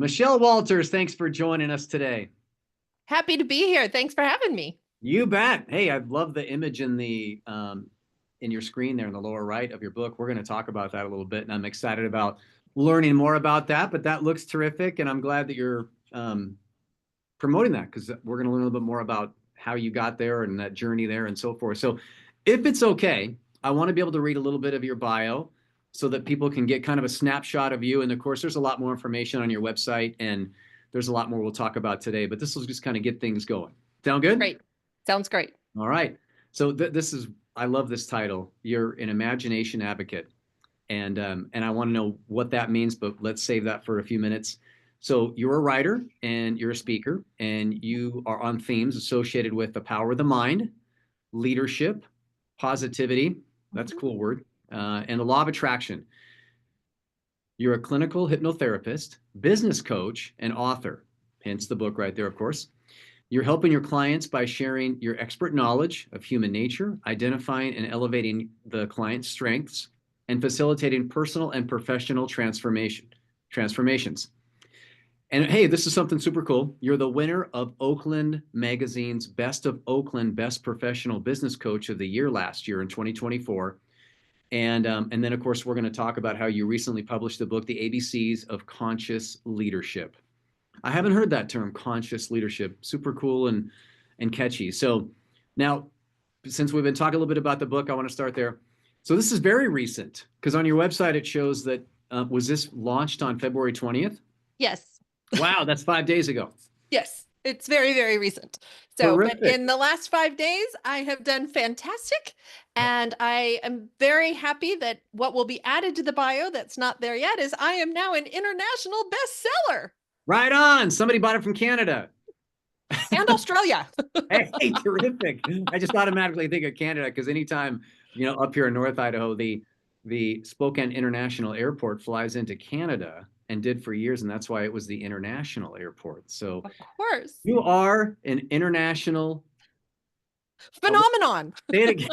Michelle Walters, thanks for joining us today. Happy to be here. Thanks for having me. You bet. Hey, I love the image in the in your screen there in the lower right of your book. We're going to talk about that a little bit, and I'm excited about learning more about that. But that looks terrific, and I'm glad that you're promoting that because we're going to learn a little bit more about how you got there and that journey there and so forth. So, if it's okay, I want to be able to read a little bit of your bio so that people can get kind of a snapshot of you. And of course, there's a lot more information on your website, and there's a lot more we'll talk about today. But this will just kind of get things going. Sound good? Great. Sounds great. All right. So this is, I love this title. You're an imagination advocate. And I want to know what that means, but let's save that for a few minutes. So you're a writer and you're a speaker, and you are on themes associated with the power of the mind, leadership, positivity, that's a cool word, and the law of attraction. You're a clinical hypnotherapist, business coach, and author, hence the book right there, of course. You're helping your clients by sharing your expert knowledge of human nature, identifying and elevating the client's strengths, and facilitating personal and professional transformations. And hey, this is something super cool. You're the winner of Oakland Magazine's Best of Oakland Best Professional Business Coach of the Year last year in 2024. And then, of course, we're going to talk about how you recently published the book, The ABCs of Conscious Leadership. I haven't heard that term, conscious leadership. Super cool and catchy. So now, since we've been talking a little bit about the book, I want to start there. So this is very recent because on your website, it shows that, was this launched on February 20th? Yes. Wow, that's 5 days ago. Yes. It's very, very recent. So, Terrific. but in the last 5 days, I have done fantastic. And I am very happy that what will be added to the bio that's not there yet is I am now an international bestseller. Right on. Somebody bought it from Canada. And Australia. Hey, terrific. I just automatically think of Canada because anytime, up here in North Idaho, the Spokane International Airport flies into Canada and did for years, and that's why it was the international airport. So Of course. you are an international phenomenon. Say it again.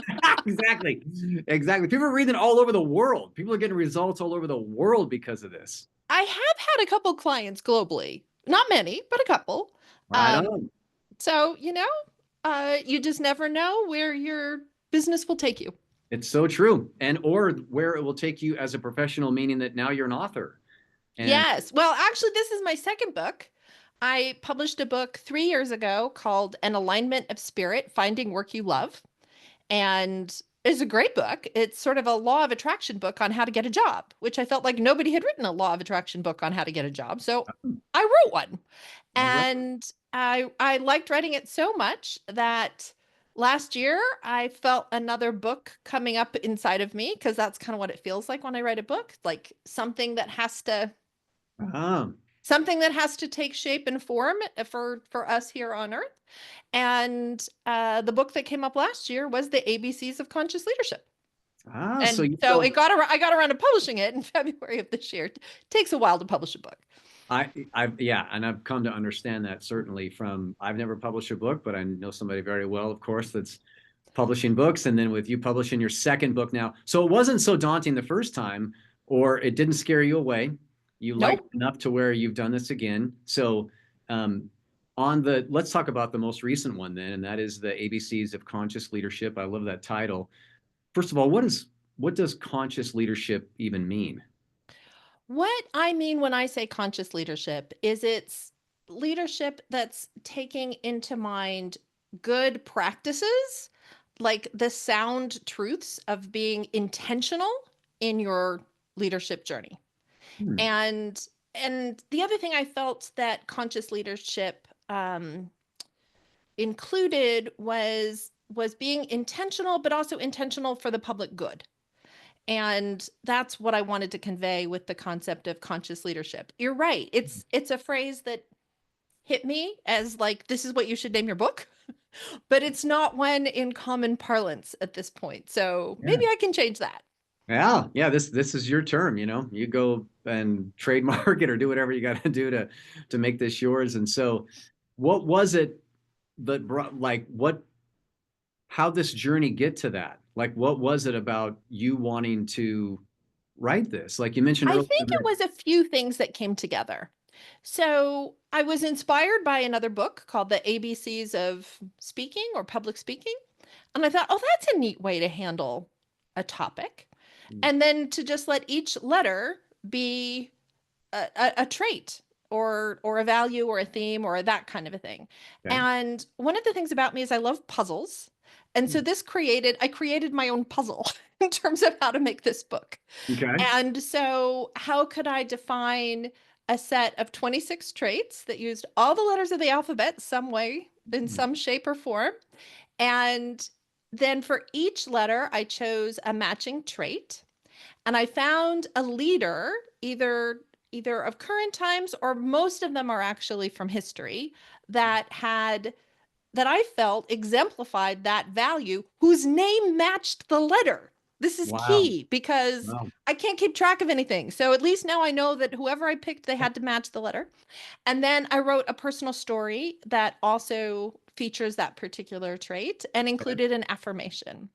Exactly. Exactly. People are reading all over the world. People are getting results all over the world because of this. I have had a couple clients globally. Not many, but a couple. Right on. So, you just never know where your business will take you. It's so true. And or where it will take you as a professional, meaning that now you're an author. And yes. Well, actually, this is my second book. I published a book 3 years ago called An Alignment of Spirit, Finding Work You Love. And it's a great book. It's sort of a law of attraction book on how to get a job, which I felt like nobody had written a law of attraction book on how to get a job. So I wrote one. And I liked writing it so much that last year I felt another book coming up inside of me, because that's kind of what it feels like when I write a book, like something that has to take shape and form for us here on Earth. And the book that came up last year was The ABCs of Conscious Leadership. So I got around to publishing it in February of this year. It takes a while to publish a book. And I've come to understand that certainly I've never published a book, but I know somebody very well, of course, that's publishing books. And then with you publishing your second book now. So it wasn't so daunting the first time, or it didn't scare you away. You liked it enough to where you've done this again. So let's talk about the most recent one then, and that is the ABCs of Conscious Leadership. I love that title. First of all, what does conscious leadership even mean? What I mean when I say conscious leadership is it's leadership that's taking into mind good practices, like the sound truths of being intentional in your leadership journey. And the other thing I felt that conscious leadership included was being intentional, but also intentional for the public good. And that's what I wanted to convey with the concept of conscious leadership. You're right. It's a phrase that hit me as like, this is what you should name your book, but it's not one in common parlance at this point. So maybe I can change that. Yeah. This is your term, you go and trademark it or do whatever you got to do to make this yours. And so what was it that brought, how'd this journey get to that? Like, what was it about you wanting to write this? Like you mentioned earlier. I think it was a few things that came together. So I was inspired by another book called The ABCs of Speaking or Public Speaking. And I thought, oh, that's a neat way to handle a topic. Mm. And then to just let each letter be a trait or a value or a theme or that kind of a thing. Okay. And one of the things about me is I love puzzles. And so Mm. I created my own puzzle in terms of how to make this book. Okay. And so how could I define a set of 26 traits that used all the letters of the alphabet some way, in Mm. some shape or form? And then for each letter, I chose a matching trait. And I found a leader, either of current times or most of them are actually from history, that I felt exemplified that value, whose name matched the letter. This is Wow. key because Wow. I can't keep track of anything. So at least now I know that whoever I picked, they had to match the letter. And then I wrote a personal story that also features that particular trait and Okay. included an affirmation.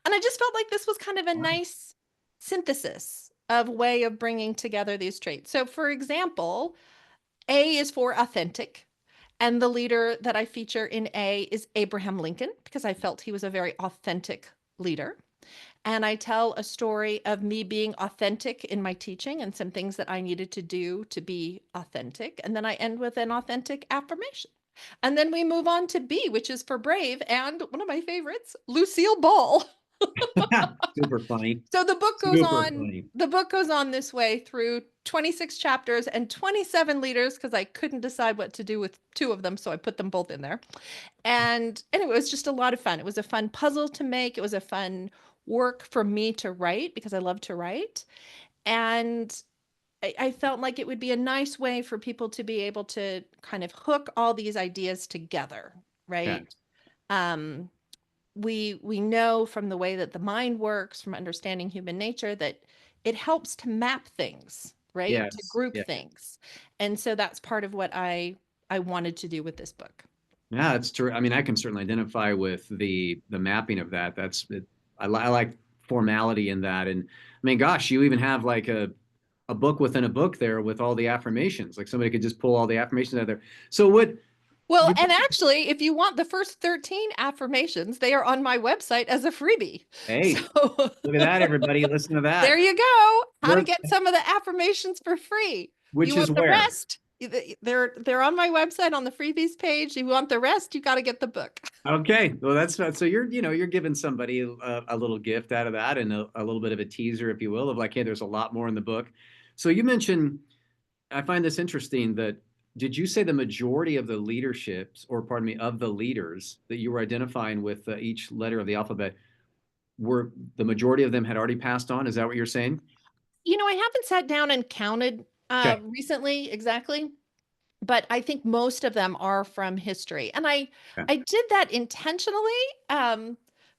And I just felt like this was kind of a Wow. nice synthesis of way of bringing together these traits. So for example, A is for authentic. And the leader that I feature in A is Abraham Lincoln because I felt he was a very authentic leader. And I tell a story of me being authentic in my teaching and some things that I needed to do to be authentic. And then I end with an authentic affirmation. And then we move on to B, which is for brave. And one of my favorites, Lucille Ball. Super funny. So the book goes Super on, funny. the book goes on this way through 26 chapters and 27 leaders because I couldn't decide what to do with two of them, so I put them both in there. And anyway, it was just a lot of fun. It was a fun puzzle to make. It was a fun work for me to write because I love to write. And I felt like it would be a nice way for people to be able to kind of hook all these ideas together, Okay. right? Um, we know from the way that the mind works, from understanding human nature, that it helps to map things, right? To Yes. group Yeah. things. And so that's part of what I wanted to do with this book. Yeah, that's true. I mean, I can certainly identify with the mapping of that. That's it. I like formality in that. And I mean, gosh, you even have like a book within a book there with all the affirmations. Like somebody could just pull all the affirmations out there. So what Well, you and actually, if you want the first 13 affirmations, they are on my website as a freebie. So hey, look at that, everybody. Listen to there that. you go. How to Look, get some of the affirmations for free. You which is want the where? rest? They're on my website on the freebies page. You want the rest, you got to get the book. Okay, well that's not so you're giving somebody a little gift out of that and a little bit of a teaser, if you will, of like, hey, there's a lot more in the book. So you mentioned, I find this interesting that did you say the majority of the leaderships, or pardon me, of the leaders that you were identifying with each letter of the alphabet, were the majority of them had already passed on? Is that what you're saying? I haven't sat down and counted Okay. recently exactly, but I think most of them are from history. And I Okay. I did that intentionally,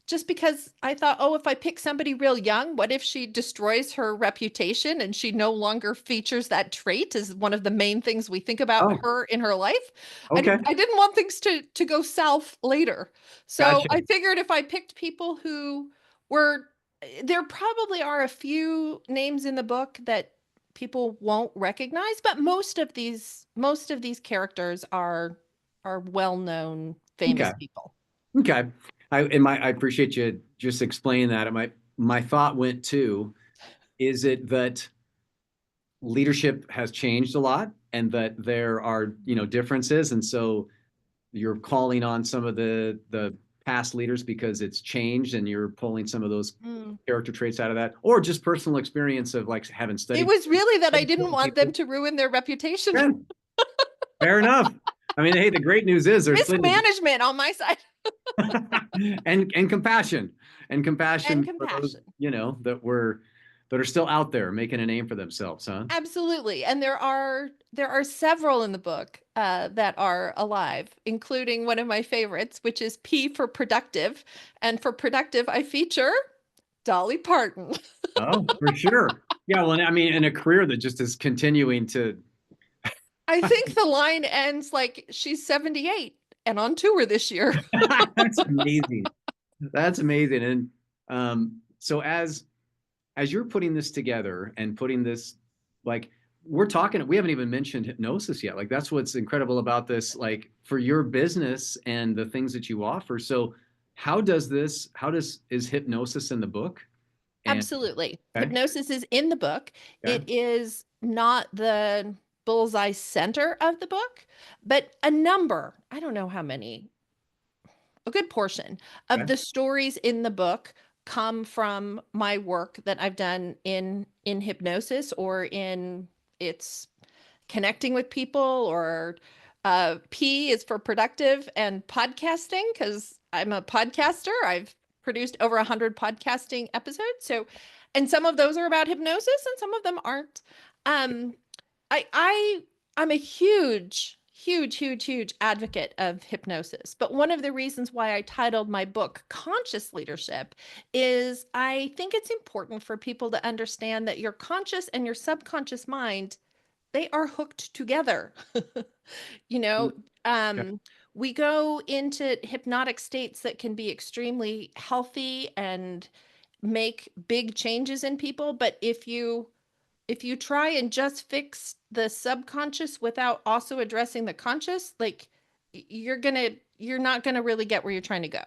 just because I thought, oh, if I pick somebody real young, what if she destroys her reputation and she no longer features that trait as one of the main things we think about Oh, her in her life? okay. I didn't want things to go south later. So Gotcha. I figured if I picked people who were there probably are a few names in the book that people won't recognize, but most of these characters are well-known Okay. famous people. Okay. I appreciate you just explaining that. And my thought went to, is it that leadership has changed a lot and that there are, differences, and so you're calling on some of the past leaders because it's changed and you're pulling some of those Mm. character traits out of that, or just personal experience of like having It studied was really that I didn't certain want them people. to ruin their reputation. Yeah, fair enough. I mean, hey, the great news is there's plenty of Mismanagement on my side. and compassion and And compassion for those, compassion. that are still out there making a name for themselves, huh? Absolutely. And there are several in the book that are alive, including one of my favorites, which is P for productive. And for productive, I feature Dolly Parton. Oh, for sure. Yeah, well, I mean, in a career that just is continuing to. I think the line ends like she's 78 and on tour this year. That's amazing. That's amazing. And so as you're putting this together and putting this, like, we haven't even mentioned hypnosis yet. Like that's what's incredible about this, like for your business and the things that you offer. So is hypnosis in the book? And Absolutely. okay, Hypnosis is in the book. okay, It is not the bullseye center of the book, but a number, I don't know how many, a good portion of okay. the stories in the book come from my work that I've done in hypnosis or in its connecting with people or P is for productive and podcasting because I'm a podcaster. I've produced over 100 podcasting episodes. So, and some of those are about hypnosis and some of them aren't. Um, I I'm a huge advocate of hypnosis. But one of the reasons why I titled my book Conscious Leadership is I think it's important for people to understand that your conscious and your subconscious mind, they are hooked together. You Mm, know, okay. um, we go into hypnotic states that can be extremely healthy and make big changes in people, but if you try and just fix the subconscious without also addressing the conscious, like you're not gonna really get where you're trying to go.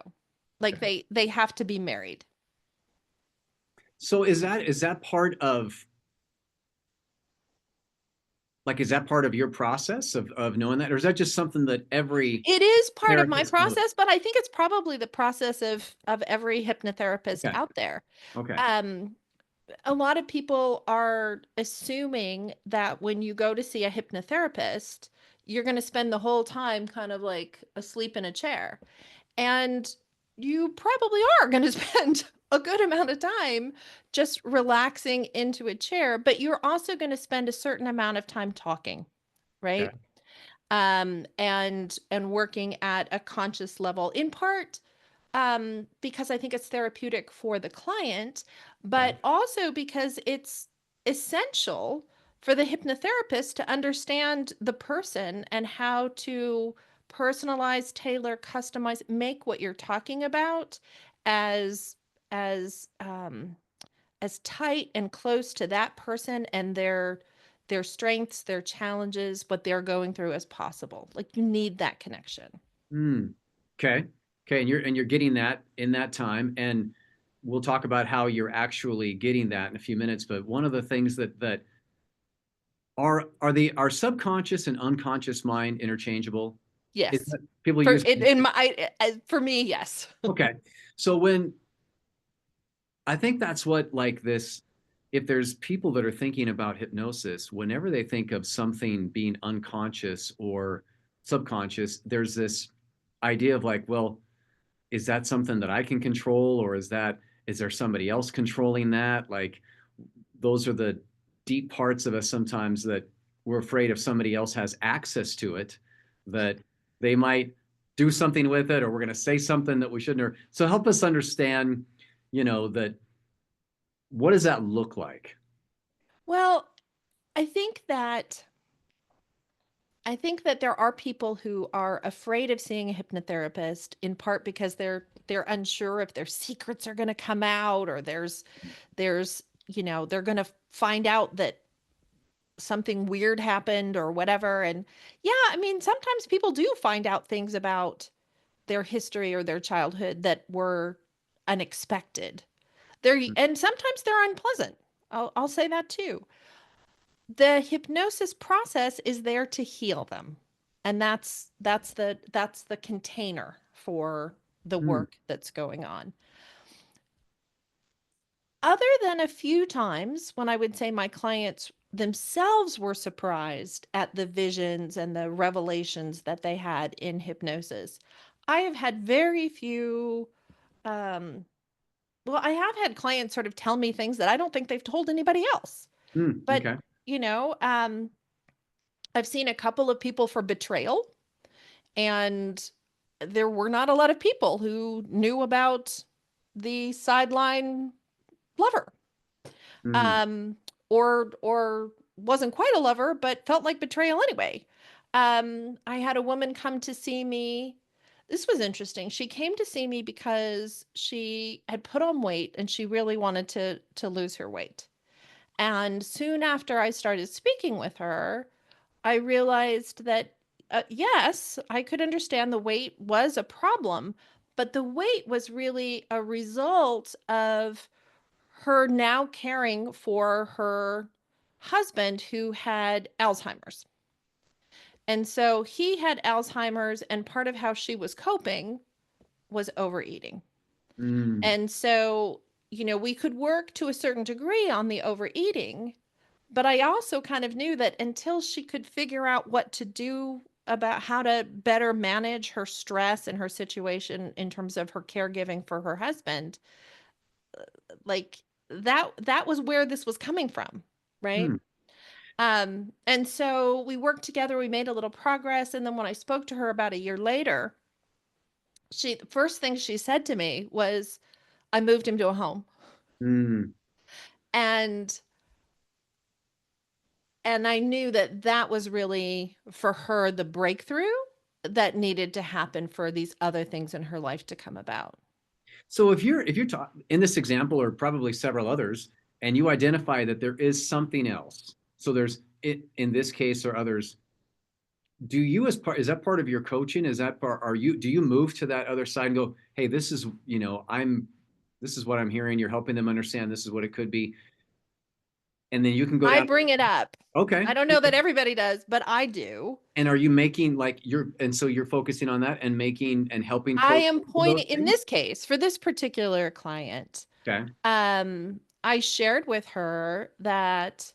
Like Okay. they have to be married. So is that part of is that part of your process of knowing that, or is that just something that every It is part of my therapist knows? process, but I think it's probably the process of every hypnotherapist Okay, out there. okay, Um, a lot of people are assuming that when you go to see a hypnotherapist, you're going to spend the whole time kind of like asleep in a chair. And you probably are going to spend a good amount of time just relaxing into a chair, but you're also going to spend a certain amount of time talking, right? okay. And working at a conscious level, in part because I think it's therapeutic for the client, Okay. but also because it's essential for the hypnotherapist to understand the person and how to personalize, tailor, customize, make what you're talking about as as um, as tight and close to that person and their strengths, their challenges, what they're going through as possible. Like you need that connection. Hmm. Okay. Okay. And you're getting that in that time. And we'll talk about how you're actually getting that in a few minutes. But one of the things that are subconscious and unconscious mind interchangeable? Is Yes. that people For use in my for me, yes. okay. So when I think that's what like this, if there's people that are thinking about hypnosis, whenever they think of something being unconscious or subconscious, there's this idea of like, well, is that something that I can control, or is there somebody else controlling that? Like those are the deep parts of us sometimes that we're afraid if somebody else has access to it, that they might do something with it, or we're going to say something that we shouldn't. So help us understand, that what does that look like? Well, I think that I think that there are people who are afraid of seeing a hypnotherapist in part because they're unsure if their secrets are going to come out or there's they're going to find out that something weird happened or whatever. And yeah, I mean, sometimes people do find out things about their history or their childhood that were unexpected. And sometimes they're unpleasant. I'll say that too. The hypnosis process is there to heal them. And that's the container for the Hmm. work that's going on. Other than a few times when I would say my clients themselves were surprised at the visions and the revelations that they had in hypnosis, I have had very few um, well, I have had clients sort of tell me things that I don't think they've told anybody else. Hmm. But, Okay. you know, um, I've seen a couple of people for betrayal, and there were not a lot of people who knew about the sideline lover. Hmm. Um, or wasn't quite a lover, but felt like betrayal anyway. I had a woman come to see me. This was interesting. She came to see me because she had put on weight and she really wanted to lose her weight. And soon after I started speaking with her, I realized that, yes, I could understand the weight was a problem, but the weight was really a result of her now caring for her husband who had Alzheimer's. And so he had Alzheimer's, and part of how she was coping was overeating. Mm, And so, we could work to a certain degree on the overeating, but I also kind of knew that until she could figure out what to do about how to better manage her stress and her situation in terms of her caregiving for her husband, like that was where this was coming from, right? mm, And so we worked together, we made a little progress, and then when I spoke to her about a year later, the first thing she said to me was, I moved him to a home. mm. And I knew that that was really for her the breakthrough that needed to happen for these other things in her life to come about. So if you're in this example or probably several others, and you identify that there is something else, so there's it in this case or others, do you as part is that part of your coaching? Is that part are you do you move to that other side and go, hey, this is this is what I'm hearing. You're helping them understand this is what it could be, and then you can go I down. bring it up. Okay. I don't know that everybody does, but I do. And are you making like you're and so you're focusing on that and making and helping I coach am those pointing in things? this case for this particular client. Okay. I shared with her that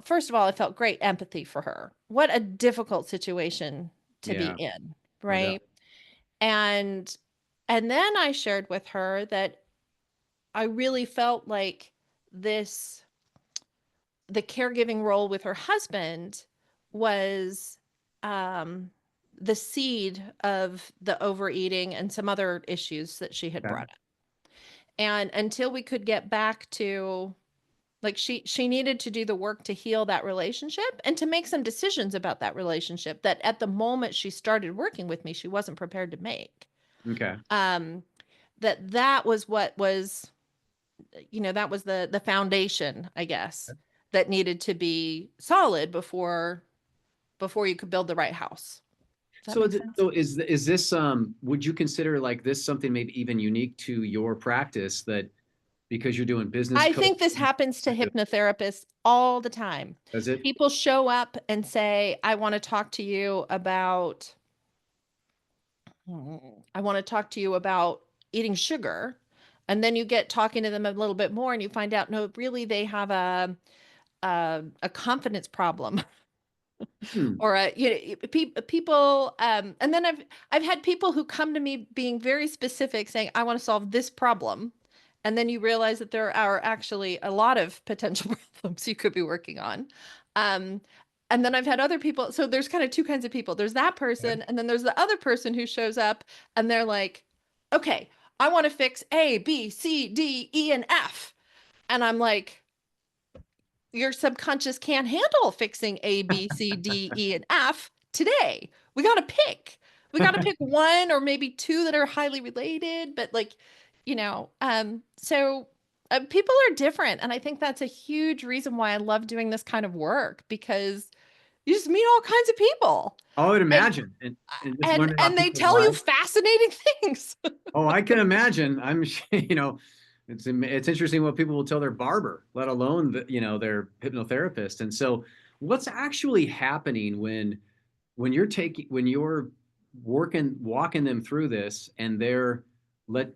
first of all, I felt great empathy for her. What a difficult situation to be Yeah, in, no doubt. right? And then I shared with her that I really felt like this the caregiving role with her husband was um the seed of the overeating and some other issues that she had Okay. brought up. And until we could get back to, like, she needed to do the work to heal that relationship and to make some decisions about that relationship that at the moment she started working with me she wasn't prepared to make. Okay. um that was what was, that was the foundation, I guess, that needed to be solid before you could build the right house. Does that So make is sense? is this would you consider like this something maybe even unique to your practice that because you're doing business I think this coaching, happens to hypnotherapists all the time. does it? People show up and say, I want to talk to you about eating sugar. And then you get talking to them a little bit more and you find out, no, really they have a confidence problem. Hmm. Or people, and then I've had people who come to me being very specific saying, I want to solve this problem. And then you realize that there are actually a lot of potential problems you could be working on. um, and then I've had other people, so there's kind of two kinds of people. There's that Okay. person, and then there's the other person who shows up and they're like, okay, I want to fix A, B, C, D, E, and F. And I'm like, your subconscious can't handle fixing A, B, C, D, E, and F today. We got to pick. We got to pick one or maybe two that are highly related, but like, so people are different. And I think that's a huge reason why I love doing this kind of work, because you just meet all kinds of people I would and imagine and just learning about they people's tell you lives. fascinating things. Oh, I can imagine. It's interesting what people will tell their barber, let alone their hypnotherapist. And so, what's actually happening when you're working walking them through this, and they're let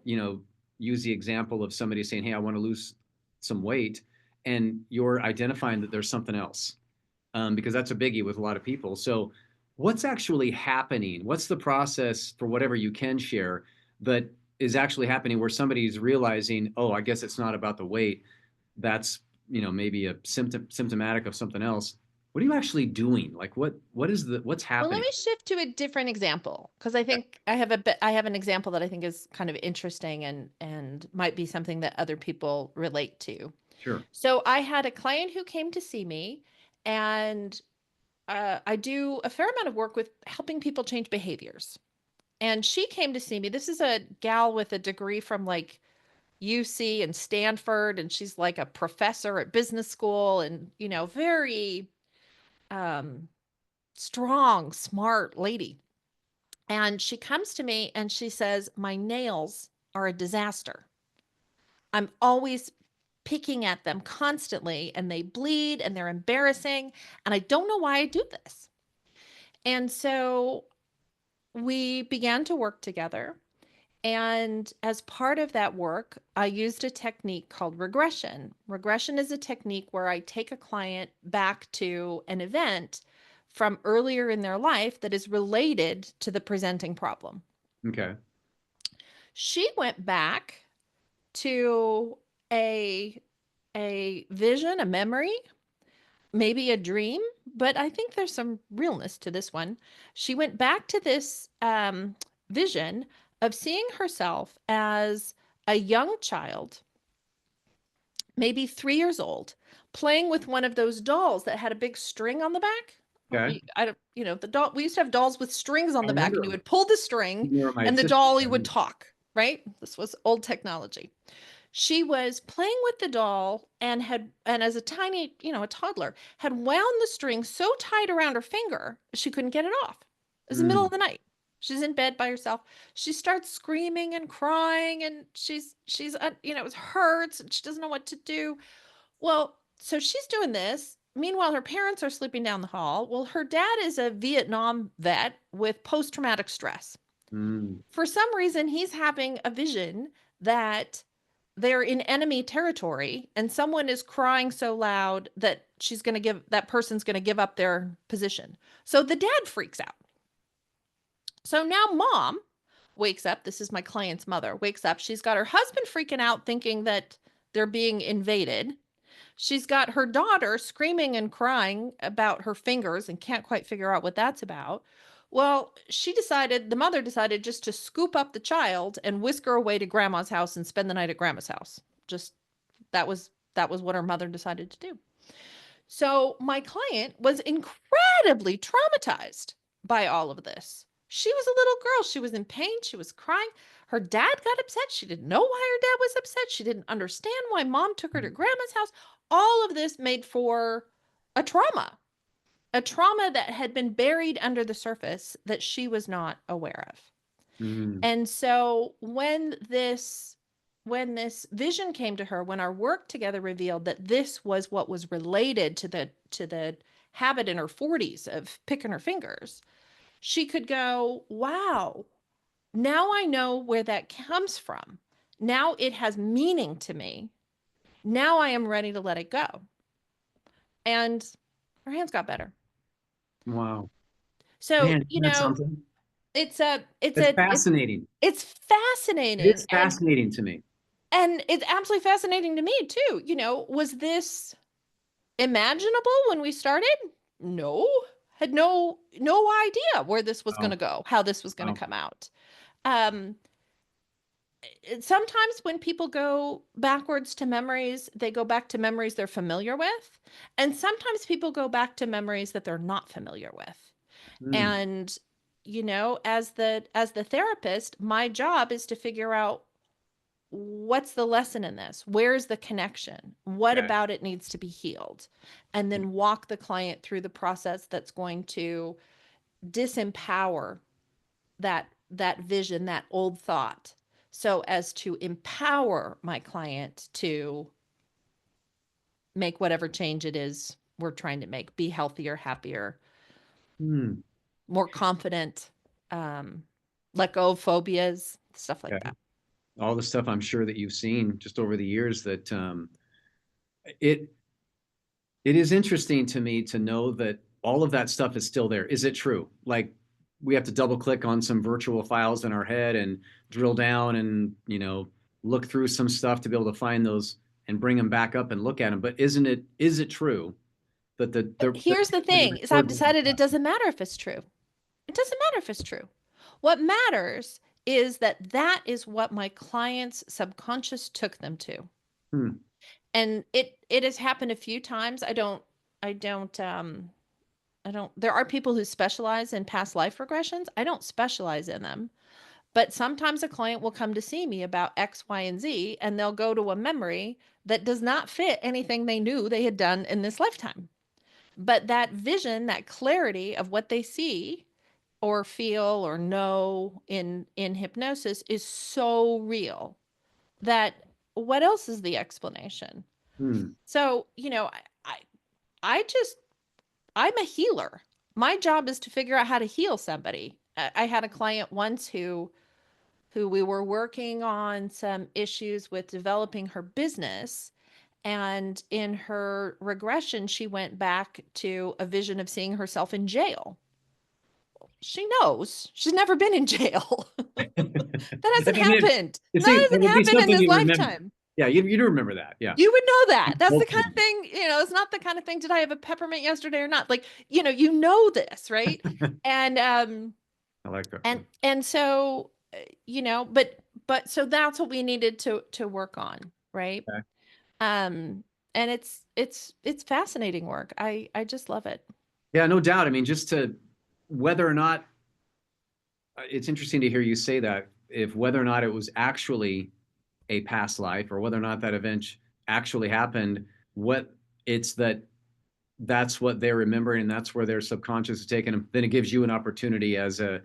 use the example of somebody saying, "Hey, I want to lose some weight," and you're identifying that there's something else, because that's a biggie with a lot of people. So, what's actually happening? What's the process for whatever you can share that is actually happening where somebody's realizing, oh, I guess it's not about the weight. That's, maybe a symptomatic of something else. What are you actually doing? Like what's Well, let happening? me shift to a different example because I Okay. think I have an example that I think is kind of interesting and might be something that other people relate to. Sure. So I had a client who came to see me, and I do a fair amount of work with helping people change behaviors. And she came to see me. This is a gal with a degree from like UC and Stanford, and she's like a professor at business school, and very um strong, smart lady. And she comes to me and she says, "My nails are a disaster. I'm always picking at them constantly and they bleed and they're embarrassing. And I don't know why I do this." And so we began to work together. And as part of that work, I used a technique called regression. Regression is a technique where I take a client back to an event from earlier in their life that is related to the presenting problem. Okay. She went back to a vision, a memory, maybe a dream, but I think there's some realness to this one. She went back to this vision of seeing herself as a young child, maybe 3 years old, playing with one of those dolls that had a big string on the back. Okay. I don't, the doll, we used to have dolls with strings on I the back, and you remember would pull the string they were my and the sister. dolly would talk, right? This was old technology. She was playing with the doll and as a tiny, a toddler, had wound the string so tight around her finger she couldn't get it off. It was the middle Mm, of the night. She's in bed by herself. She starts screaming and crying, and she's it hurts and she doesn't know what to do. Well, so she's doing this. Meanwhile, her parents are sleeping down the hall. Well, her dad is a Vietnam vet with post-traumatic stress. mm, For some reason, he's having a vision that they're in enemy territory and someone is crying so loud that that person's going to give up their position. So the dad freaks out. So now mom wakes up. This is my client's mother, wakes up. She's got her husband freaking out, thinking that they're being invaded. She's got her daughter screaming and crying about her fingers and can't quite figure out what that's about. Well, the mother decided just to scoop up the child and whisk her away to grandma's house and spend the night at grandma's house. Just that was what her mother decided to do. So my client was incredibly traumatized by all of this. She was a little girl. She was in pain. She was crying. Her dad got upset. She didn't know why her dad was upset. She didn't understand why mom took her to grandma's house. All of this made for a trauma that had been buried under the surface that she was not aware of. mm. And so when this vision came to her, when our work together revealed that this was what was related to the habit in her 40s of picking her fingers, she could go, "Wow, now I know where that comes from. Now it has meaning to me. Now I am ready to let it go." And her hands got better. Wow. So, Man, isn't that something? it's a it's That's a it's fascinating. it's It is fascinating, fascinating to me. and it's absolutely fascinating to me too. Was this imaginable when we started? No. Had no idea where this was going Wow. to go, how this was going to Wow. come out. Um Sometimes when people go backwards to memories, they go back to memories they're familiar with, and sometimes people go back to memories that they're not familiar with. Mm, And as the therapist, my job is to figure out what's the lesson in this? Where's the connection? What okay. about it needs to be healed? And then walk the client through the process that's going to disempower that vision, that old thought, so as to empower my client to make whatever change it is we're trying to make, be healthier, happier, Mm, more confident, um, let go of phobias, stuff like okay. that. All the stuff I'm sure that you've seen just over the years that it it is interesting to me to know that all of that stuff is still there. Is it true? Like we have to double click on some virtual files in our head and drill down and, look through some stuff to be able to find those and bring them back up and look at them. But is it true that the Here's the that thing is I've records all the decided it stuff? doesn't matter if it's true. It doesn't matter if it's true. What matters is that is what my client's subconscious took them to. Hmm. And it has happened a few times. I don't there are people who specialize in past life regressions. I don't specialize in them. But sometimes a client will come to see me about X, Y, and Z, and they'll go to a memory that does not fit anything they knew they had done in this lifetime. But that vision, that clarity of what they see or feel or know in hypnosis is so real that what else is the explanation? Hmm. So, I, I just I'm a healer. My job is to figure out how to heal somebody. I had a client once who we were working on some issues with developing her business. And in her regression, she went back to a vision of seeing herself in jail. She knows she's never been in jail. That I hasn't mean, happened. it That hasn't would be happened in something this you remember. lifetime. Yeah, you do remember that. Yeah. You would know that. That's the kind of Hopefully. thing, it's not the kind of thing, did I have a peppermint yesterday or not? Like, you know this, right? And I like that. and so but so that's what we needed to work on, right? Okay. Um and it's fascinating work. I just love it. Yeah, no doubt. I mean, just to whether or not it's interesting to hear you say that, if whether or not it was actually a past life or whether or not that event actually happened, what it's that that's what they're remembering and that's where their subconscious is taking them, then it gives you an opportunity as a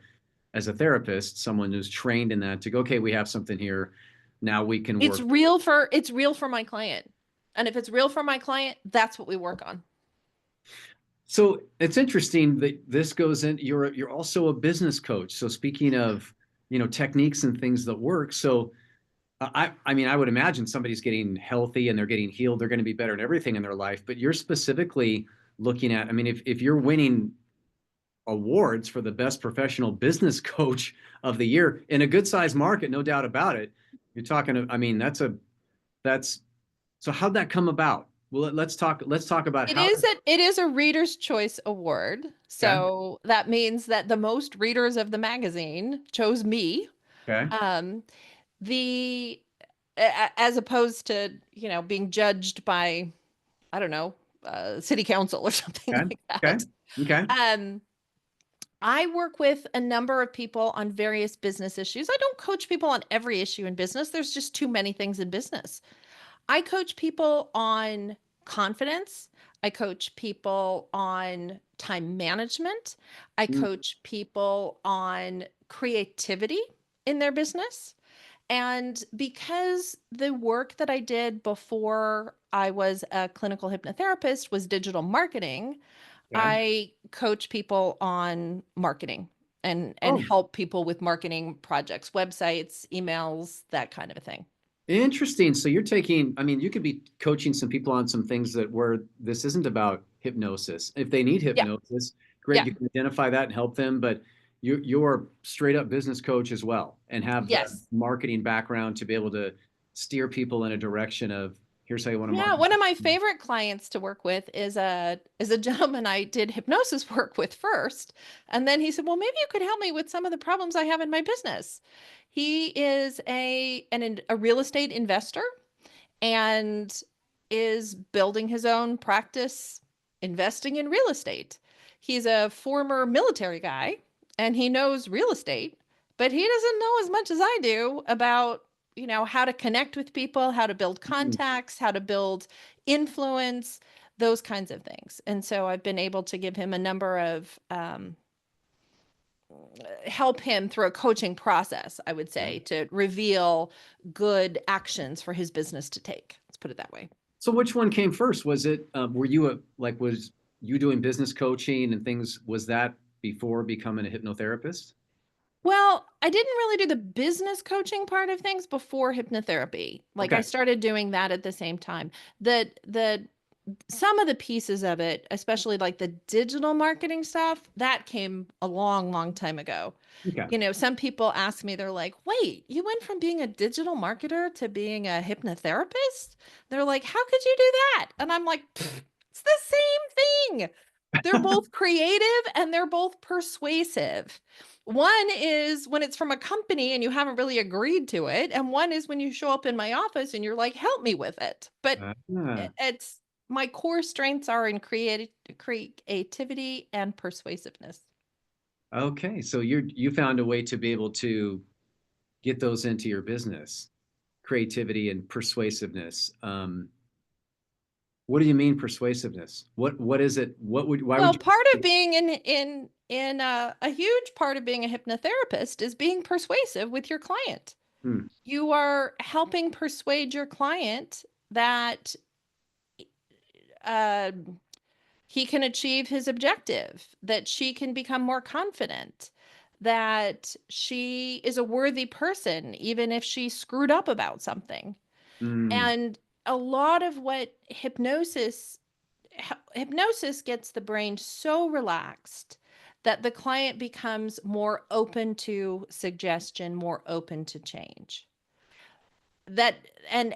therapist, someone who's trained in that, to go, okay, we have something here. Now we can It's work. real for my client. And if it's real for my client, that's what we work on. So it's interesting that this goes in. You're also a business coach. So speaking of techniques and things that work. So I mean I would imagine somebody's getting healthy and they're getting healed. They're going to be better in everything in their life. But you're specifically looking at. I mean, if you're winning awards for the best professional business coach of the year in a good sized market, no doubt about it. You're talking. I mean, that's so how'd that come about? Well, let's talk about It how. is a Reader's Choice Award. Okay. So that means that the most readers of the magazine chose me. Okay. Um, the as opposed to, being judged by, I don't know, city council or something Okay. like Okay. that. Okay. Um, I work with a number of people on various business issues. I don't coach people on every issue in business. There's just too many things in business. I coach people on confidence. I coach people on time management. I Mm, coach people on creativity in their business. And because the work that I did before I was a clinical hypnotherapist was digital marketing, okay. I coach people on marketing and Oh, help people with marketing projects, websites, emails, that kind of a thing. interesting. So you're taking, I mean, you could be coaching some people on some things that where this isn't about hypnosis. If they need Yeah. hypnosis, great, Yeah. you can identify that and help them, but you're straight up business coach as well and have the Yes. marketing background to be able to steer people in a direction of here's how you want to Yeah, market. one of my favorite clients to work with is a gentleman I did hypnosis work with first, and then he said, "Well, maybe you could help me with some of the problems I have in my business." He is a real estate investor and is building his own practice investing in real estate. He's a former military guy and he knows real estate, but he doesn't know as much as I do about, how to connect with people, how to build Mm. contacts, how to build influence, those kinds of things. And so I've been able to give him a number of help him through a coaching process, I would Yeah. say, to reveal good actions for his business to take. Let's put it that way. So which one came first? Was it were you was you doing business coaching and things? Was that before becoming a hypnotherapist? Well, I didn't really do the business coaching part of things before hypnotherapy. Like I Okay. started doing that at the same time. The some of the pieces of it, especially like the digital marketing stuff, that came a long, long time ago. Okay. Some people ask me, they're like, wait, you went from being a digital marketer to being a hypnotherapist? They're like, how could you do that? And I'm like, it's the same thing. They're both creative and they're both persuasive. One is when it's from a company and you haven't really agreed to it, and one is when you show up in my office and you're like, help me with it. But Ah, it's my core strengths are in creativity and persuasiveness. okay. So you found a way to be able to get those into your business? Creativity and persuasiveness. What do you mean persuasiveness? What is it? Why would Well, you? part of being in a huge part of being a hypnotherapist is being persuasive with your client. Hmm, You are helping persuade your client that uh, he can achieve his objective, that she can become more confident, that she is a worthy person, even if she screwed up about something. hmm, And a lot of what hypnosis gets the brain so relaxed that the client becomes more open to suggestion, more open to change. That and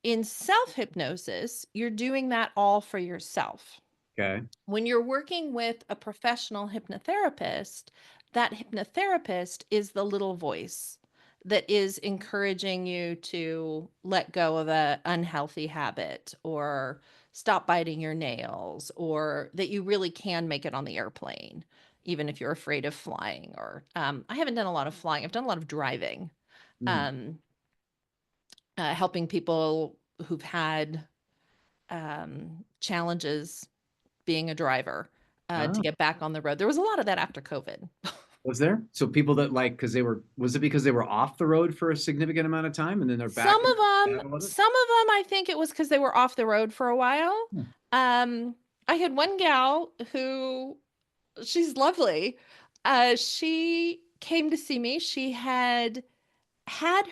in self-hypnosis, you're doing that all for yourself. okay. When you're working with a professional hypnotherapist, that hypnotherapist is the little voice that is encouraging you to let go of an unhealthy habit or stop biting your nails, or that you really can make it on the airplane, even if you're afraid of flying. Or I haven't done a lot of flying, I've done a lot of driving, Hmm. um, helping people who've had challenges being a driver to Oh, get back on the road. There was a lot of that after COVID. was there? So people that like, because was it because they were off the road for a significant amount of time and then they're back in the saddle of it? Some of them, I think it was because they were off the road for a while. Hmm. Um, I had one gal who, she's lovely. She came to see me. She had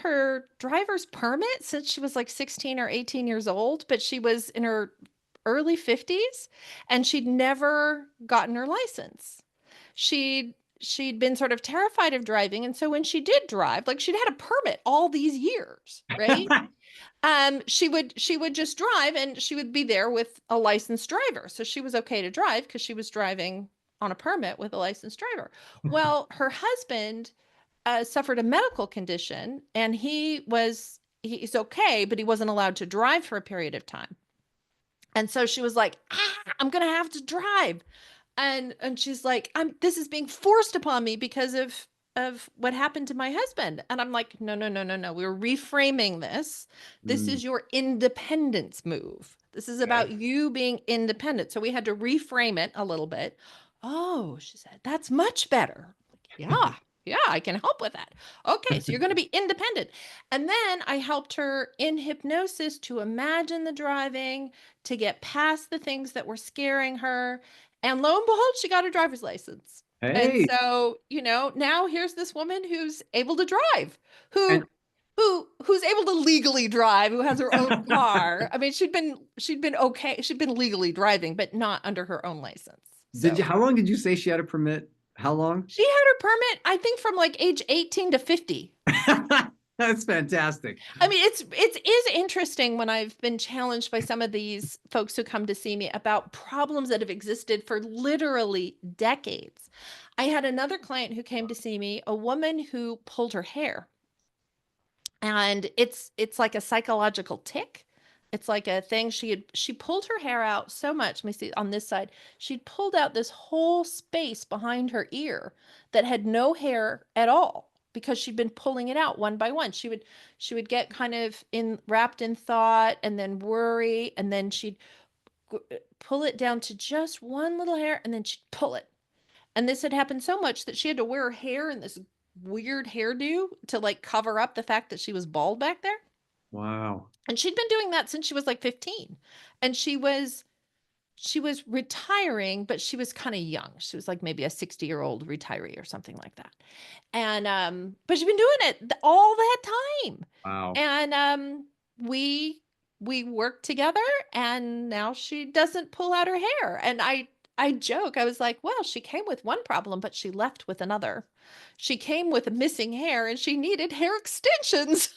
her driver's permit since she was like 16 or 18 years old, but she was in her early 50s and she'd never gotten her license. She'd been sort of terrified of driving, and so when she did drive, like she'd had a permit all these years, right? She would just drive and she would be there with a licensed driver. So she was okay to drive because she was driving on a permit with a licensed driver. Well, her husband suffered a medical condition and he's okay, but he wasn't allowed to drive for a period of time. And so she was like, I'm gonna have to drive. And she's like, I'm this is being forced upon me because of what happened to my husband. And I'm like, no, no, no, no, no. We're reframing this. This Mm, is your independence move. This is okay. about you being independent. So we had to reframe it a little bit. Oh, she said, that's much better. Yeah, yeah, I can help with that. Okay, so you're going to be independent. And then I helped her in hypnosis to imagine the driving, to get past the things that were scaring her. And lo and behold, she got her driver's license. And Hey, so, now here's this woman who's able to drive, and who's able to legally drive, who has her own car. I mean, she'd been okay. She'd been legally driving, but not under her own license. So how long did you say she had a permit? How long? she had her permit, I think, from like age 18 to 50. That's fantastic. I mean, it is interesting when I've been challenged by some of these folks who come to see me about problems that have existed for literally decades. I had another client who came to see me, a woman who pulled her hair. And it's like a psychological tick. It's like a thing she pulled her hair out so much. Let me see on this side. She'd pulled out this whole space behind her ear that had no hair at all because she'd been pulling it out one by one. She would get kind of in wrapped in thought and then worry, and then she'd pull it down to just one little hair and then she'd pull it. And this had happened so much that she had to wear her hair in this weird hairdo to like cover up the fact that she was bald back there. Wow. And she'd been doing that since she was like 15. And she was retiring, but she was kind of young. She was like maybe a 60-year-old retiree or something like that. And but she'd been doing it all that time. Wow. And we worked together and now she doesn't pull out her hair. And I joke, I was like, well, she came with one problem, but she left with another. She came with missing hair and she needed hair extensions.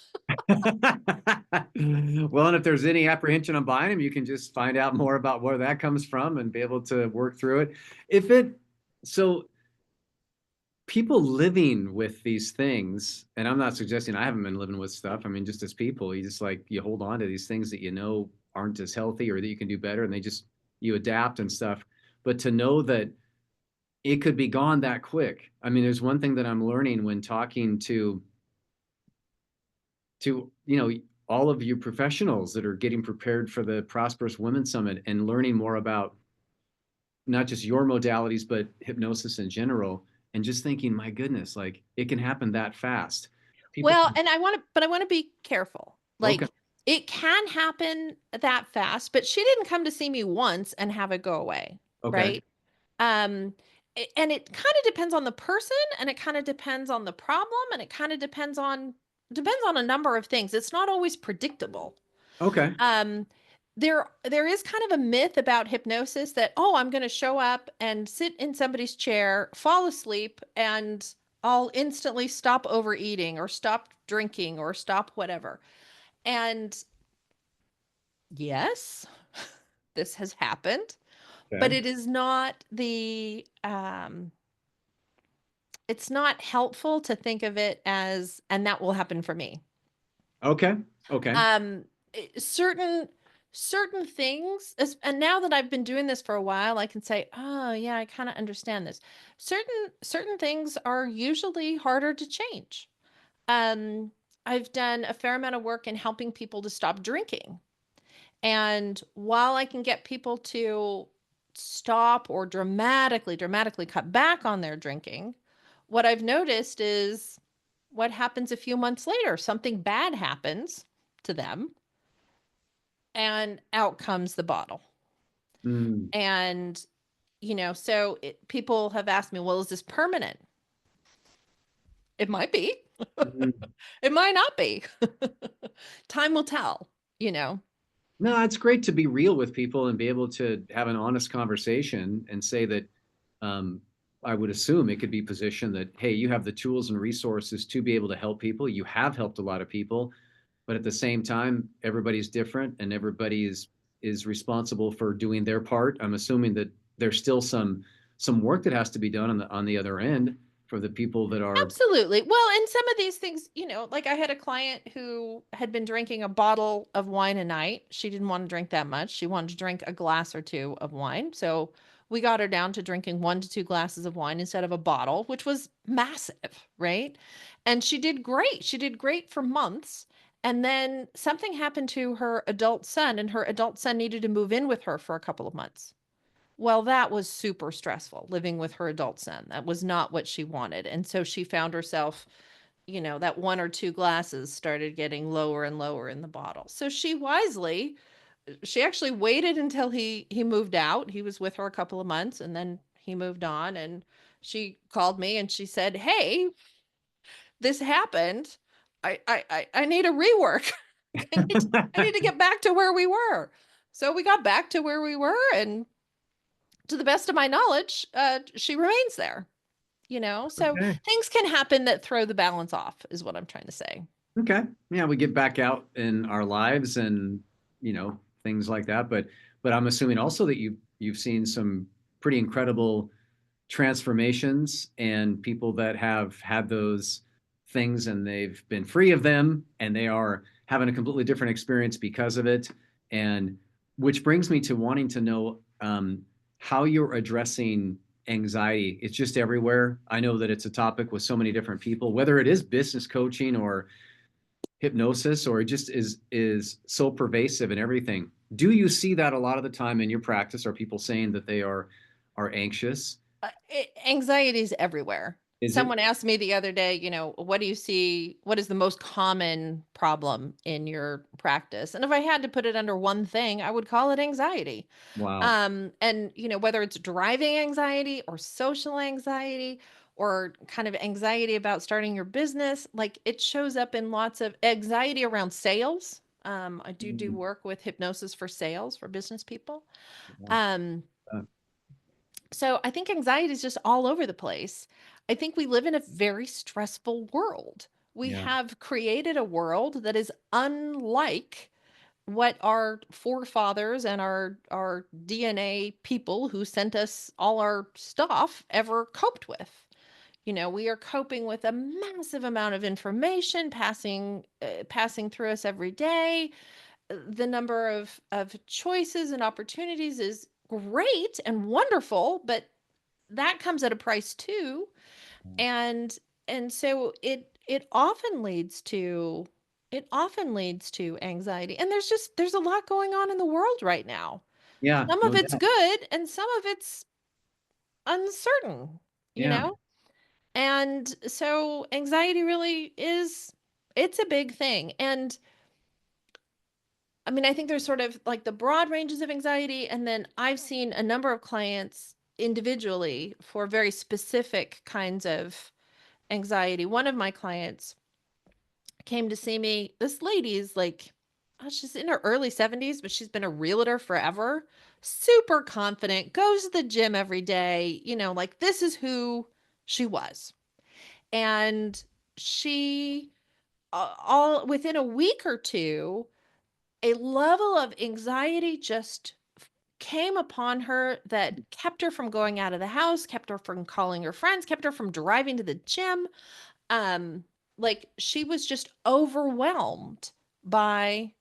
Well, and if there's any apprehension on buying them, you can just find out more about where that comes from and be able to work through it. If it, so people living with these things, and I'm not suggesting I haven't been living with stuff. I mean, just as people, you just like, you hold on to these things that you know aren't as healthy or that you can do better, and you adapt and stuff. But to know that it could be gone that quick. I mean, there's one thing that I'm learning when talking to to, all of you professionals that are getting prepared for the Prosperous Women Summit and learning more about not just your modalities, but hypnosis in general, and just thinking, my goodness, like it can happen that fast. People, Well, and I want to be careful. okay, Like it can happen that fast, but she didn't come to see me once and have it go away, okay, right? Um, and it kind of depends on the person, and it kind of depends on the problem, and it kind of depends on a number of things. It's not always predictable. okay. Um, there is kind of a myth about hypnosis that, oh, I'm going to show up and sit in somebody's chair, fall asleep, and I'll instantly stop overeating or stop drinking or stop whatever. And yes, this has happened, but Okay. it is not it's not helpful to think of it as, and that will happen for me. Okay. Okay. Um, certain things, and now that I've been doing this for a while, I can say, oh yeah, I kind of understand this. Certain things are usually harder to change. Um, I've done a fair amount of work in helping people to stop drinking. And while I can get people to stop or dramatically cut back on their drinking, what I've noticed is what happens a few months later. Something bad happens to them, and out comes the bottle. Mm, And, so people have asked me, well, is this permanent? It might be. mm. It might not be. Time will tell, you know. No, it's great to be real with people and be able to have an honest conversation and say that um, I would assume it could be positioned that, hey, you have the tools and resources to be able to help people. You have helped a lot of people, but at the same time, everybody's different and everybody is responsible for doing their part. I'm assuming that there's still some work that has to be done on the other end for the people that are, Absolutely. Well, and some of these things, like I had a client who had been drinking a bottle of wine a night. She didn't want to drink that much. She wanted to drink a glass or two of wine. So we got her down to drinking 1 to 2 glasses of wine instead of a bottle, which was massive, right? And she did great. She did great for months. And then something happened to her adult son, and her adult son needed to move in with her for a couple of months. Well, that was super stressful living with her adult son. That was not what she wanted. And so she found herself, that 1 or 2 glasses started getting lower and lower in the bottle. So she actually waited until he moved out. He was with her a couple of months, and then he moved on, and she called me and she said, "Hey, this happened. I need a rework. I need to get back to where we were." So we got back to where we were, and to the best of my knowledge, she remains there, so okay. things can happen that throw the balance off, is what I'm trying to say. Okay. Yeah, we get back out in our lives and things like that. But I'm assuming also that you've seen some pretty incredible transformations and people that have had those things and they've been free of them and they are having a completely different experience because of it. And which brings me to wanting to know how you're addressing anxiety. It's just everywhere. I know that it's a topic with so many different people, whether it is business coaching or hypnosis, or it just is so pervasive in everything. Do you see that a lot of the time in your practice? Are people saying that they are anxious? Anxiety is everywhere. Is it? Someone asked me the other day, what do you see? What is the most common problem in your practice? And if I had to put it under one thing, I would call it anxiety. Wow. And whether it's driving anxiety or social anxiety or kind of anxiety about starting your business, like it shows up in lots of anxiety around sales. I do Mm, work with hypnosis for sales for business people. wow. Um, Uh, so I think anxiety is just all over the place. I think we live in a very stressful world. We yeah. have created a world that is unlike what our forefathers and our DNA people who sent us all our stuff ever coped with. We are coping with a massive amount of information passing through us every day. The number of choices and opportunities is great and wonderful, but that comes at a price too. And so it often leads to it often leads to anxiety. And there's a lot going on in the world right now. Yeah, Some of no it's doubt. good and some of it's uncertain, you Yeah. know? And so anxiety really is it's a big thing. And I mean, I think there's sort of like the broad ranges of anxiety, and then I've seen a number of clients individually for very specific kinds of anxiety. One of my clients came to see me. This lady's like, she's in her early 70s, but she's been a realtor forever. Super confident, goes to the gym every day, like this is who she was. And she, all within a week or two, a level of anxiety just came upon her that kept her from going out of the house, kept her from calling her friends, kept her from driving to the gym. Um, like she was just overwhelmed by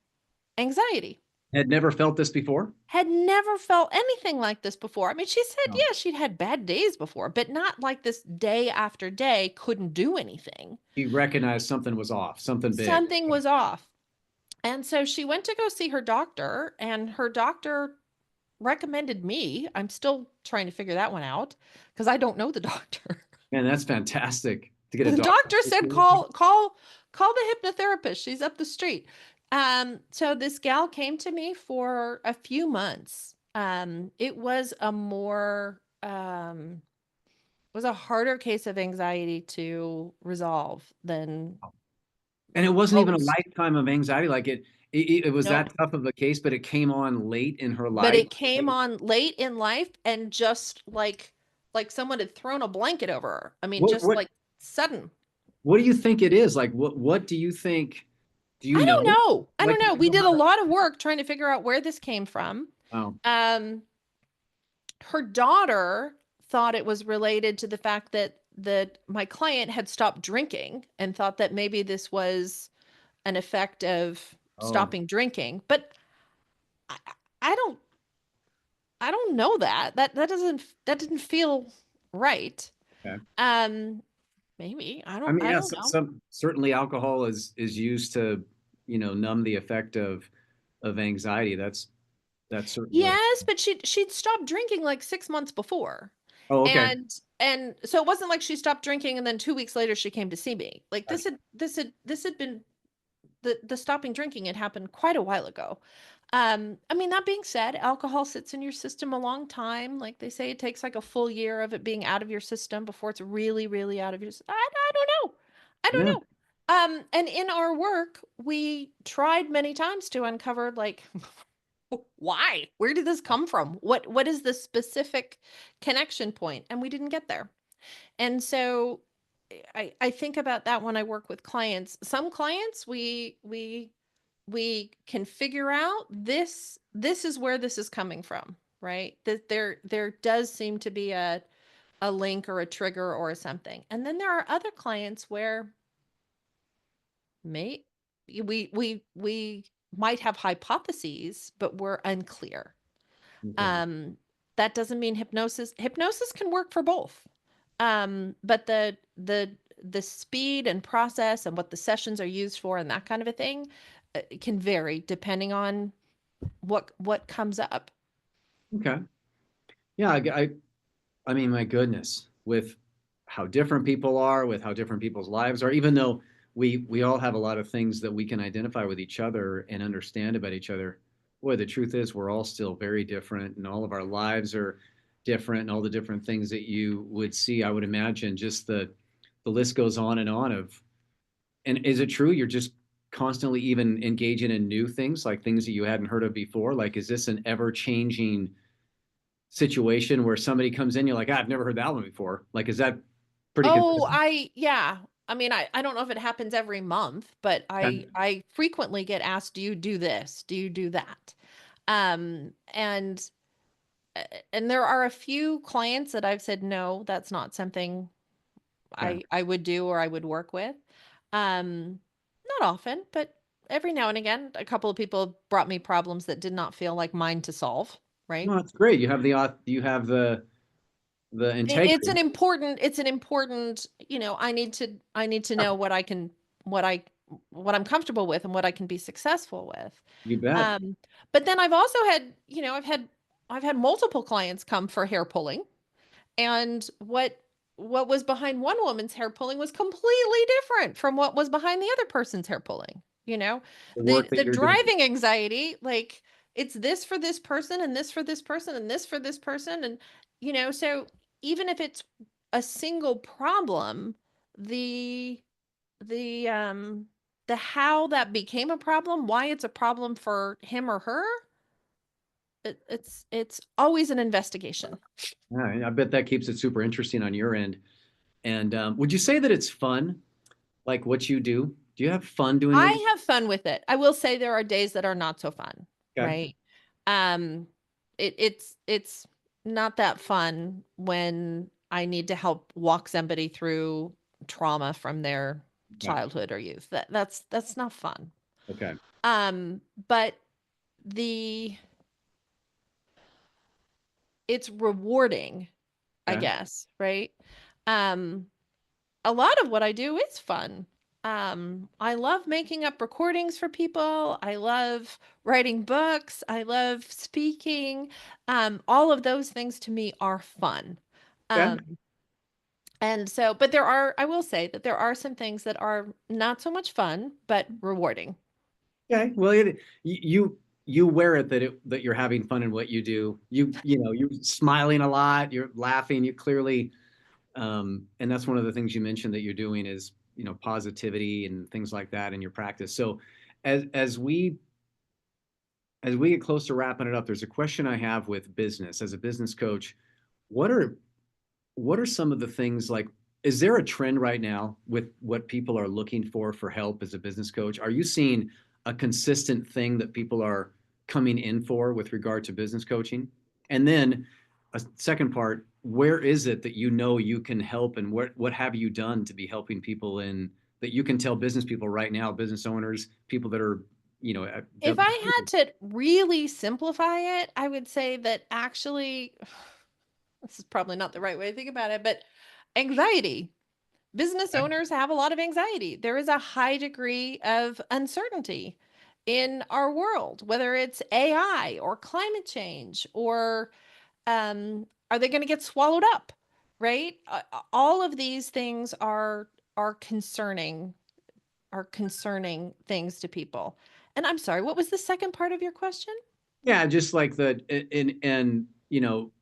anxiety. Had never felt this before? Had never felt anything like this before. I mean, she said, No. yeah, she'd had bad days before, but not like this day after day, couldn't do anything. She recognized something was off, something big. Something was off. And so she went to go see her doctor, and her doctor recommended me. I'm still trying to figure that one out because I don't know the doctor. Man, that's fantastic to get a The doctor. doctor said call the hypnotherapist. She's up the street. So this gal came to me for a few months. It was a more was a harder case of anxiety to resolve than And it wasn't even a most. lifetime of anxiety. Like it was that Nope. tough of a case, but it came on late in her But life. it came on late in life and just like someone had thrown a blanket over her. I mean, What just what like sudden. what do you think it is? Like what do you think? Do you I don't know? know. I Like don't do know. you We know did how a to, lot of work trying to figure out where this came from. oh, Um, her daughter thought it was related to the fact that my client had stopped drinking and thought that maybe this was an effect of oh, stopping drinking. But I, I don't I don't know that. That didn't feel right. okay. Um, maybe. I mean, I yeah, don't know. some certainly alcohol is used to, numb the effect of anxiety. That's certainly. Yes, but she'd stopped drinking like 6 months before. Oh, okay. And so it wasn't like she stopped drinking and then 2 weeks later she came to see me. Like Gotcha. this had been the stopping drinking had happened quite a while ago. I mean, that being said, alcohol sits in your system a long time. Like they say, it takes like a full year of it being out of your system before it's really, really out of your. I don't know. I don't Yeah. know. And in our work, we tried many times to uncover like why? Where did this come from? What is the specific connection point? And we didn't get there. And so I think about that when I work with clients. Some clients we can figure out this is where this is coming from, right? That there does seem to be a link or a trigger or something. And then there are other clients where may we might have hypotheses, but we're unclear. Okay. Um, that doesn't mean hypnosis can work for both. But the speed and process and what the sessions are used for and that kind of a thing can vary depending on what comes up. Okay. Yeah, I mean, my goodness, with how different people are, with how different people's lives are, even though we all have a lot of things that we can identify with each other and understand about each other, boy, the truth is we're all still very different, and all of our lives are different, and all the different things that you would see, I would imagine, just the list goes on and on of. And is it true you're just constantly even engaging in new things, like things that you hadn't heard of before? Like, is this an ever changing situation where somebody comes in, you're like, I've never heard that one before. Like, is that pretty Oh, consistent? yeah. I mean, I don't know if it happens every month, but Okay. I frequently get asked, do you do this? Do you do that? And and there are a few clients that I've said, no, that's not something Okay. I would do or I would work with. Um, not often, but every now and again, a couple of people brought me problems that did not feel like mine to solve, right? No, that's great. You have the It's an integrity. important, I need to know what I can, what I, what I'm comfortable with and what I can be successful with. You bet. Um, but then I've also had, I've had multiple clients come for hair pulling, and what was behind one woman's hair pulling was completely different from what was behind the other person's hair pulling, you know? The The work that the you're doing. driving anxiety, like, it's this for this person and this for this person and this for this person, and, so even if it's a single problem, the the, um the how that became a problem, why it's a problem for him or her, it's always an investigation. Yeah, I bet that keeps it super interesting on your end. And would you say that it's fun, like what you do? Do you have fun doing what you I have fun with it. I will say there are days that are not so fun, okay? right? Um, it's not that fun when I need to help walk somebody through trauma from their Okay. childhood or youth. That's not fun. Okay. But the it's rewarding, I Okay. guess, right? Um, a lot of what I do is fun. I love making up recordings for people. I love writing books. I love speaking. All of those things to me are fun. Okay. Um, and so, but I will say that there are some things that are not so much fun, but rewarding. Okay. Well, you wear it that you're having fun in what you do. You're smiling a lot. You're laughing. You clearly, and that's one of the things you mentioned that you're doing is positivity and things like that in your practice. So, as as we as we get close to wrapping it up, there's a question I have with business as a business coach. What are what are some of the things like, is there a trend right now with what people are looking for help as a business coach? Are you seeing a consistent thing that people are coming in for with regard to business coaching? And then a second part, where is it that you can help, and what have you done to be helping people in that you can tell business people right now, business owners, people that are, If I had to really simplify it, I would say that actually, this is probably not the right way to think about it, but anxiety. Business owners have a lot of anxiety. There is a high degree of uncertainty in our world, whether it's AI or climate change or are they going to get swallowed up? Right? All of these things are concerning are concerning things to people. And I'm sorry, what was the second part of your question? yeah, just like the and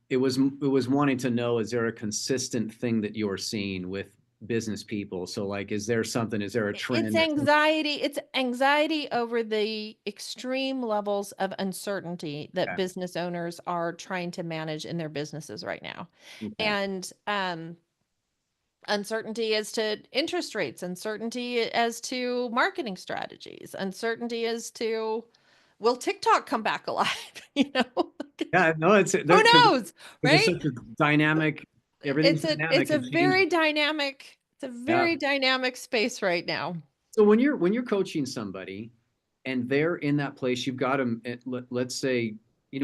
it was wanting to know, is there a consistent thing that you're seeing with business people? So like, is there a It's trend or something? anxiety. It's anxiety over the extreme levels of uncertainty that Okay. business owners are trying to manage in their businesses right now. Okay. And uncertainty as to interest rates, uncertainty as to marketing strategies, uncertainty as to will TikTok come back alive? Yeah, no, it's Who because knows, it's right? such a dynamic, everything's It's dynamic a and changing. very dynamic, Yeah. space right now. So when you're coaching somebody and they're in that place, you've got them, let's say,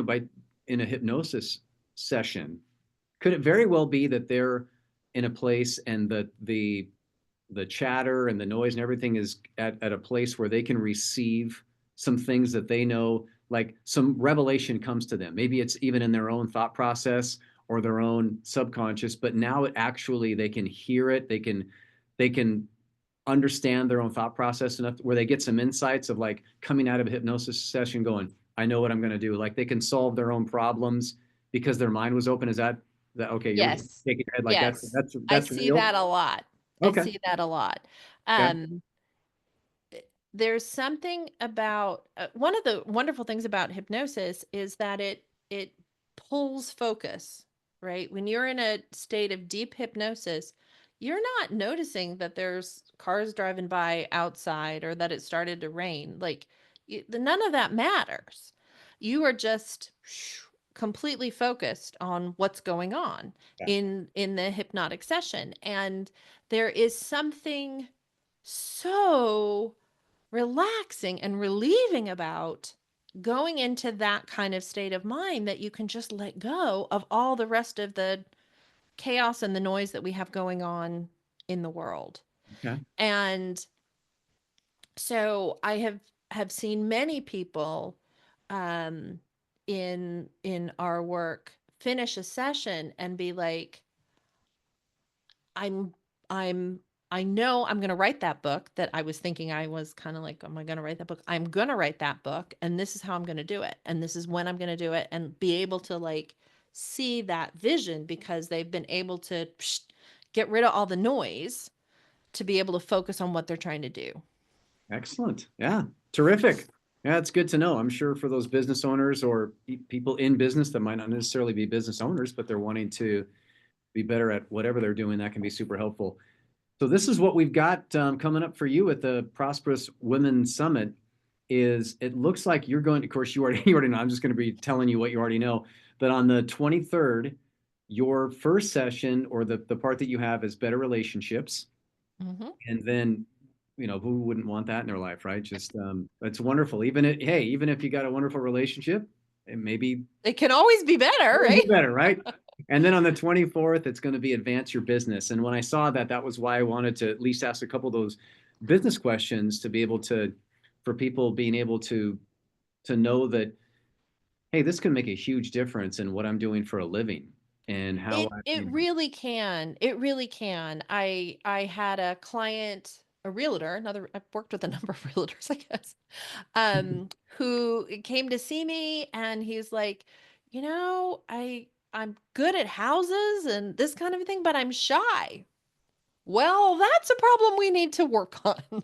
by in a hypnosis session, could it very well be that they're in a place and the chatter and the noise and everything is at a place where they can receive some things that they know, like some revelation comes to them. Maybe it's even in their own thought process or their own subconscious, but now it actually they can hear it. They can understand their own thought process enough where they get some insights of like coming out of a hypnosis session going, I know what I'm going to do. Like they can solve their own problems because their mind was open. Is that okay? You're Yes. shaking your head like that's Yes. that's I that's see real. that a lot. I Okay. see that a lot. Okay. Um, there's something about one of the wonderful things about hypnosis is that it pulls focus, right? When you're in a state of deep hypnosis, you're not noticing that there's cars driving by outside or that it started to rain. Like none of that matters. You are just completely focused on what's going on Yeah. in the hypnotic session, and there is something so relaxing and relieving about going into that kind of state of mind that you can just let go of all the rest of the chaos and the noise that we have going on in the world. Okay. And So I have seen many people um, in our work finish a session and be like, I'm I'm I know I'm going to write that book that I was thinking. I was kind of like, am I going to write that book? I'm going to write that book, and this is how I'm going to do it, and this is when I'm going to do it, and be able to like see that vision because they've been able to get rid of all the noise to be able to focus on what they're trying to do. Excellent. Yeah. Terrific. Yeah, it's good to know. I'm sure for those business owners or people in business that might not necessarily be business owners, but they're wanting to be better at whatever they're doing, that can be super helpful. So this is what we've got coming up for you at the Prosperous Women Summit. Is it looks like you're going to, of course, you already know. I'm just going to be telling you what you already know. But on the 23rd, your first session or the part that you have is better relationships. Mm-hmm. And then, who wouldn't want that in their life, right? Just it's wonderful. Even if you got a wonderful relationship, it maybe It can always be better, right? better, right? And then on the 24th, it's going to be advance your business. And when I saw that, that was why I wanted to at least ask a couple of those business questions to be able to, for people being able to know that, hey, this can make a huge difference in what I'm doing for a living and how It it really can. It really can. I had a client, a realtor, another I've worked with a number of realtors, I guess, who came to see me and he's like, I'm good at houses and this kind of thing, but I'm shy. Well, that's a problem we need to work on.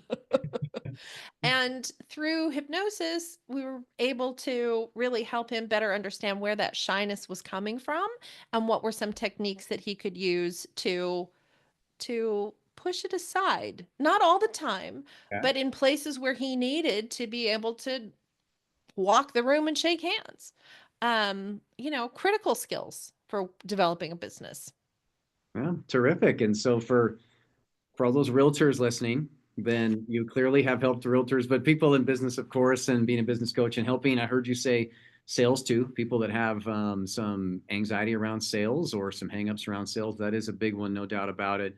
And through hypnosis, we were able to really help him better understand where that shyness was coming from and what were some techniques that he could use to push it aside. Not all the time, yeah. but in places where he needed to be able to walk the room and shake hands. Critical skills for developing a business. Yeah, terrific. And so for all those realtors listening, then you clearly have helped realtors, but people in business, of course, and being a business coach and helping. I heard you say sales too. People that have some anxiety around sales or some hangups around sales. That is a big one, no doubt about it,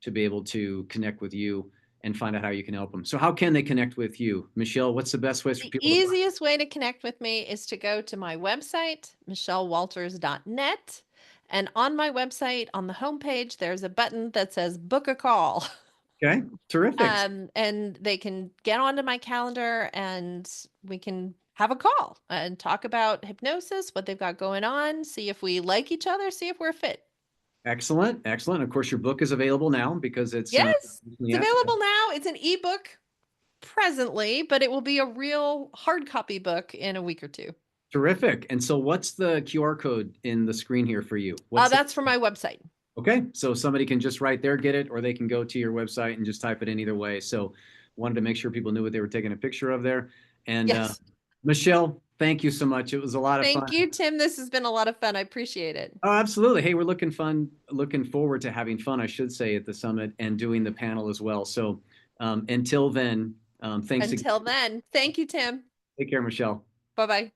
to be able to connect with you and find out how you can help them. So how can they connect with you? Michelle, what's the best ways for The people to find easiest way to connect with me is to go to my website, michellewalters.net. And on my website, on the homepage, there's a button that says book a call. you? Okay, terrific. And they can get onto my calendar and we can have a call and talk about hypnosis, what they've got going on, see if we like each other, see if we're fit. Excellent, excellent. Of course, your book is available now because it's Yes, it's yeah, available now. It's an ebook presently, but it will be a real hard copy book in a week or two. terrific. And so what's the QR code in the screen here for you? What's That's for my website. okay, so somebody can just right there get it, or they can go to your website and just type it in either way. So wanted to make sure people knew what they were taking a picture of there. And Yes. Michelle, thank you so much. It was a lot of fun. Thank you, Tim. This has been a lot of fun. I appreciate it. Oh, absolutely. Hey, we're looking forward to having fun, I should say, at the summit and doing the panel as well. So until then, thanks again. Until then, thank you, Tim. Take care, Michelle. Bye bye.